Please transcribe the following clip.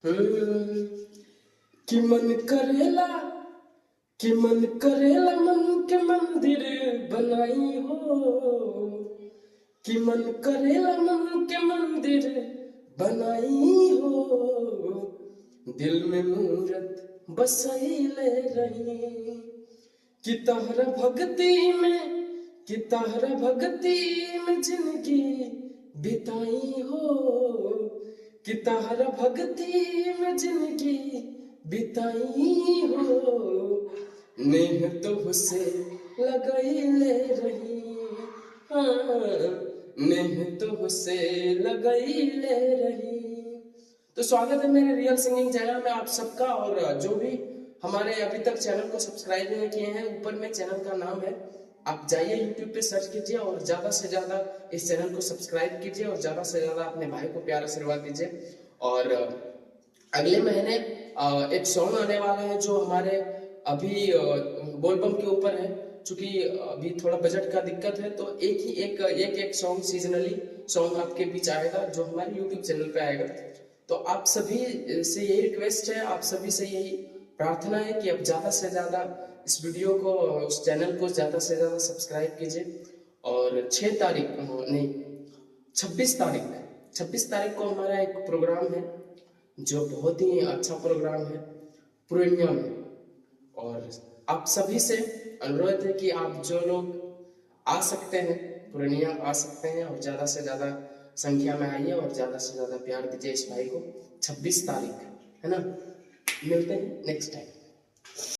हम्म, कि मन करेला मन के मंदिर बनाई हो, कि मन करेला मन के मंदिर बनाई हो, दिल में मूरत बसैले रही, कि तहरा भक्ति में जिंदगी बिताई हो, कि तहरा भक्ति में जिंदगी बिताई हो, नेह तुझसे लगैले रही, हाँ, नेह तुझसे लगैले रही। तो स्वागत है मेरे रियल सिंगिंग चैनल में आप सबका। और जो भी हमारे अभी तक चैनल को सब्सक्राइब नहीं किए हैं, ऊपर में चैनल का नाम है, आप जाइए YouTube पे सर्च कीजिए और ज्यादा से ज्यादा इस चैनल को सब्सक्राइब कीजिए और ज्यादा से ज्यादा अपने भाई को प्यार आशीर्वाद दीजिए। और अगले महीने एक सॉन्ग आने वाला है जो हमारे अभी बोलबम के ऊपर है। चूंकि अभी थोड़ा बजट का दिक्कत है तो एक सॉन्ग सीजनली सॉन्ग आपके बीच आएगा जो हमारे यूट्यूब चैनल पे आएगा। तो आप सभी से यही रिक्वेस्ट है, आप सभी से यही प्रार्थना है कि आप ज़्यादा से ज़्यादा इस वीडियो को, उस चैनल को ज़्यादा से ज़्यादा सब्सक्राइब कीजिए। और 6 तारीख नहीं 26 तारीख को हमारा एक प्रोग्राम है जो बहुत ही अच्छा प्रोग्राम है पूर्णिया में। और आप सभी से अनुरोध है कि आप जो लोग आ सकते हैं पूर्णिया आ सकते हैं और ज़्यादा से ज़्यादा संख्या में आइए और ज़्यादा से ज़्यादा प्यार दीजिए इस भाई को। 26 तारीख है ना, मिलते हैं नेक्स्ट टाइम।